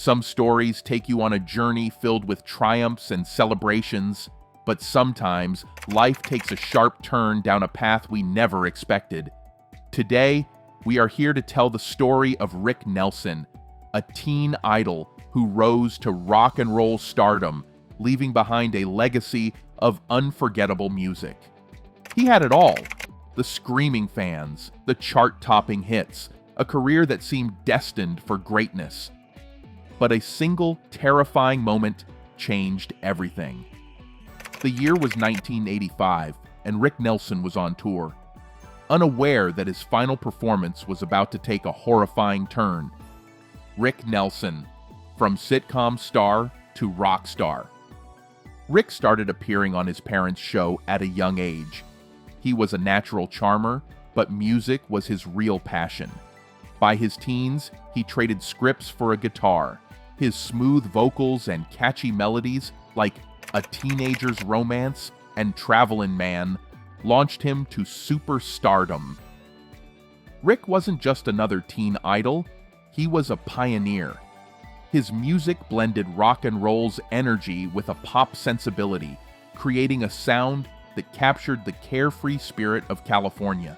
Some stories take you on a journey filled with triumphs and celebrations, but sometimes life takes a sharp turn down a path we never expected. Today, we are here to tell the story of Rick Nelson, a teen idol who rose to rock and roll stardom, leaving behind a legacy of unforgettable music. He had it all: the screaming fans, the chart-topping hits, a career that seemed destined for greatness. But a single terrifying moment changed everything. The year was 1985, and Rick Nelson was on tour. Unaware that his final performance was about to take a horrifying turn, Rick Nelson, from sitcom star to rock star. Rick started appearing on his parents' show at a young age. He was a natural charmer, but music was his real passion. By his teens, he traded scripts for a guitar. His smooth vocals and catchy melodies, like A Teenager's Romance and Travelin' Man, launched him to superstardom. Rick wasn't just another teen idol, he was a pioneer. His music blended rock and roll's energy with a pop sensibility, creating a sound that captured the carefree spirit of California.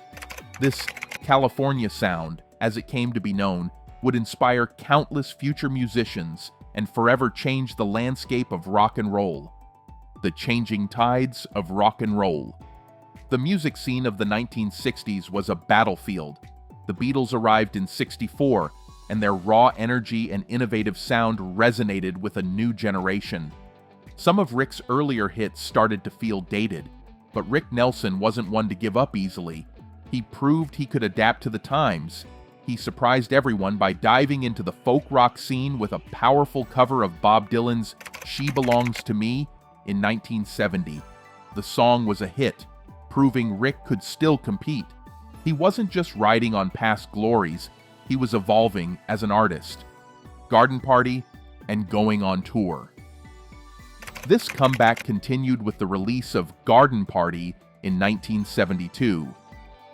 This California sound, as it came to be known, would inspire countless future musicians and forever change the landscape of rock and roll. The changing tides of rock and roll. The music scene of the 1960s was a battlefield. The Beatles arrived in '64, and their raw energy and innovative sound resonated with a new generation. Some of Rick's earlier hits started to feel dated, but Rick Nelson wasn't one to give up easily. He proved he could adapt to the times. He surprised everyone by diving into the folk rock scene with a powerful cover of Bob Dylan's She Belongs to Me in 1970. The song was a hit, proving Rick could still compete. He wasn't just riding on past glories, he was evolving as an artist. Garden Party and going on tour. This comeback continued with the release of Garden Party in 1972.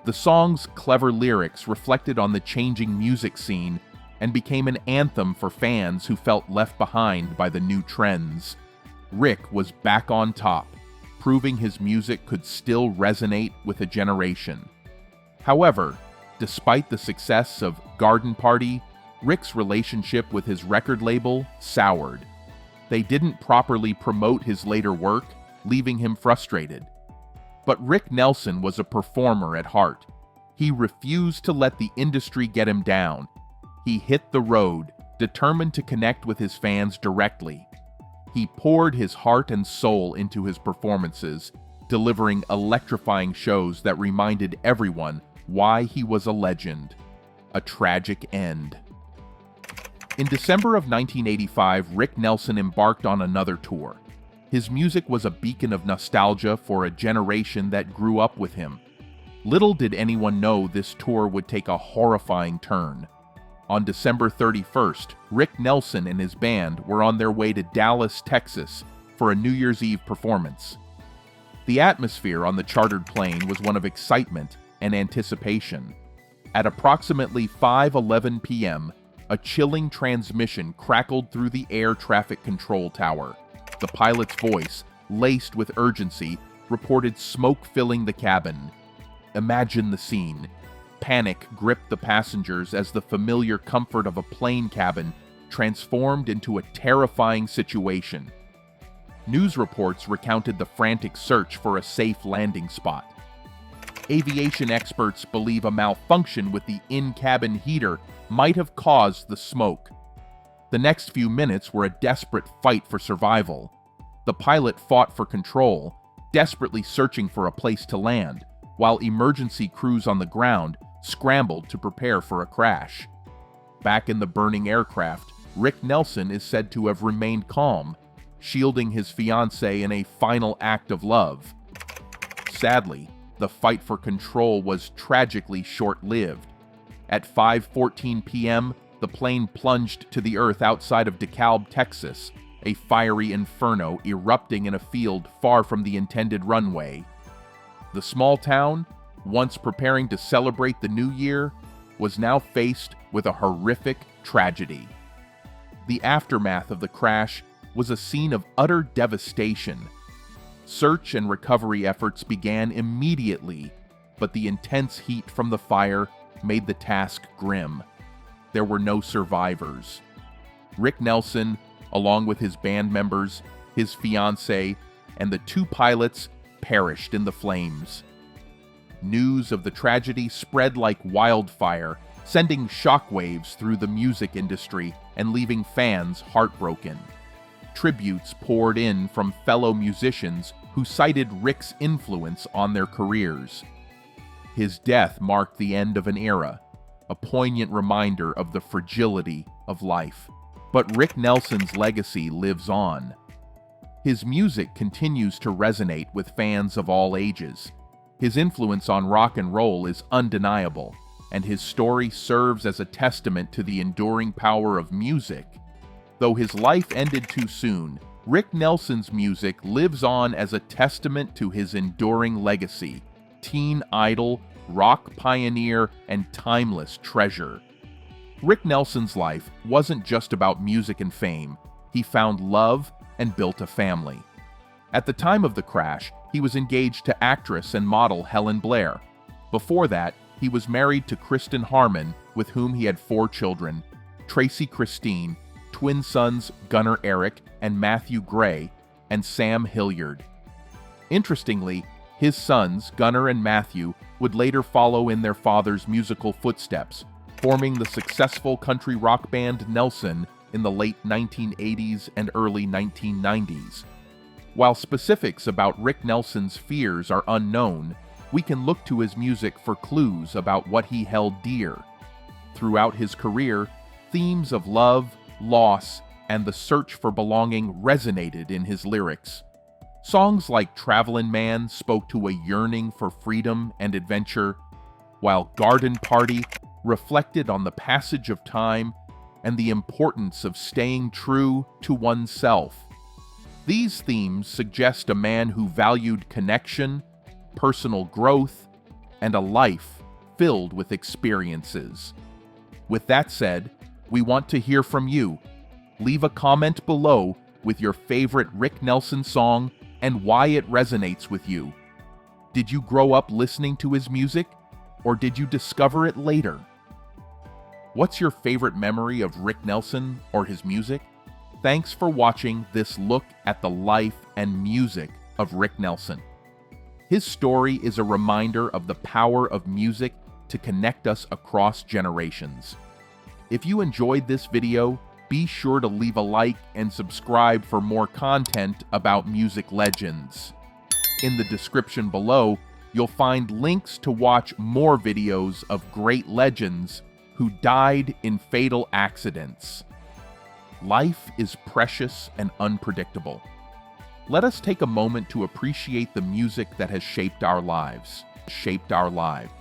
The song's clever lyrics reflected on the changing music scene and became an anthem for fans who felt left behind by the new trends. Rick was back on top, proving his music could still resonate with a generation. However, despite the success of Garden Party, Rick's relationship with his record label soured. They didn't properly promote his later work, leaving him frustrated. But Rick Nelson was a performer at heart. He refused to let the industry get him down. He hit the road, determined to connect with his fans directly. He poured his heart and soul into his performances, delivering electrifying shows that reminded everyone why he was a legend. A tragic end. In December of 1985, Rick Nelson embarked on another tour. His music was a beacon of nostalgia for a generation that grew up with him. Little did anyone know this tour would take a horrifying turn. On December 31st, Rick Nelson and his band were on their way to Dallas, Texas, for a New Year's Eve performance. The atmosphere on the chartered plane was one of excitement and anticipation. At approximately 5:11 p.m., a chilling transmission crackled through the air traffic control tower. The pilot's voice, laced with urgency, reported smoke filling the cabin. Imagine the scene. Panic gripped the passengers as the familiar comfort of a plane cabin transformed into a terrifying situation. News reports recounted the frantic search for a safe landing spot. Aviation experts believe a malfunction with the in-cabin heater might have caused the smoke. The next few minutes were a desperate fight for survival. The pilot fought for control, desperately searching for a place to land, while emergency crews on the ground scrambled to prepare for a crash. Back in the burning aircraft, Rick Nelson is said to have remained calm, shielding his fiancee in a final act of love. Sadly, the fight for control was tragically short-lived. At 5:14 p.m., the plane plunged to the earth outside of DeKalb, Texas, a fiery inferno erupting in a field far from the intended runway. The small town, once preparing to celebrate the new year, was now faced with a horrific tragedy. The aftermath of the crash was a scene of utter devastation. Search and recovery efforts began immediately, but the intense heat from the fire made the task grim. There were no survivors. Rick Nelson, along with his band members, his fiancee, and the 2 pilots, perished in the flames. News of the tragedy spread like wildfire, sending shockwaves through the music industry and leaving fans heartbroken. Tributes poured in from fellow musicians who cited Rick's influence on their careers. His death marked the end of an era, a poignant reminder of the fragility of life. But Rick Nelson's legacy lives on. His music continues to resonate with fans of all ages. His influence on rock and roll is undeniable, and his story serves as a testament to the enduring power of music. Though his life ended too soon, Rick Nelson's music lives on as a testament to his enduring legacy, teen idol, rock pioneer, and timeless treasure. Rick Nelson's life wasn't just about music and fame. He found love and built a family. At the time of the crash, he was engaged to actress and model Helen Blair. Before that, he was married to Kristen Harmon, with whom he had 4 children, Tracy Christine, twin sons Gunnar Eric and Matthew Gray, and Sam Hilliard. Interestingly, his sons, Gunnar and Matthew, would later follow in their father's musical footsteps, forming the successful country rock band Nelson in the late 1980s and early 1990s. While specifics about Rick Nelson's fears are unknown, we can look to his music for clues about what he held dear. Throughout his career, themes of love, loss, and the search for belonging resonated in his lyrics. Songs like Travelin' Man spoke to a yearning for freedom and adventure, while Garden Party reflected on the passage of time and the importance of staying true to oneself. These themes suggest a man who valued connection, personal growth, and a life filled with experiences. With that said, we want to hear from you. Leave a comment below with your favorite Rick Nelson song and why it resonates with you. Did you grow up listening to his music, or did you discover it later? What's your favorite memory of Rick Nelson or his music? Thanks for watching this look at the life and music of Rick Nelson. His story is a reminder of the power of music to connect us across generations. If you enjoyed this video, be sure to leave a like and subscribe for more content about music legends. In the description below, you'll find links to watch more videos of great legends who died in fatal accidents. Life is precious and unpredictable. Let us take a moment to appreciate the music that has shaped our lives.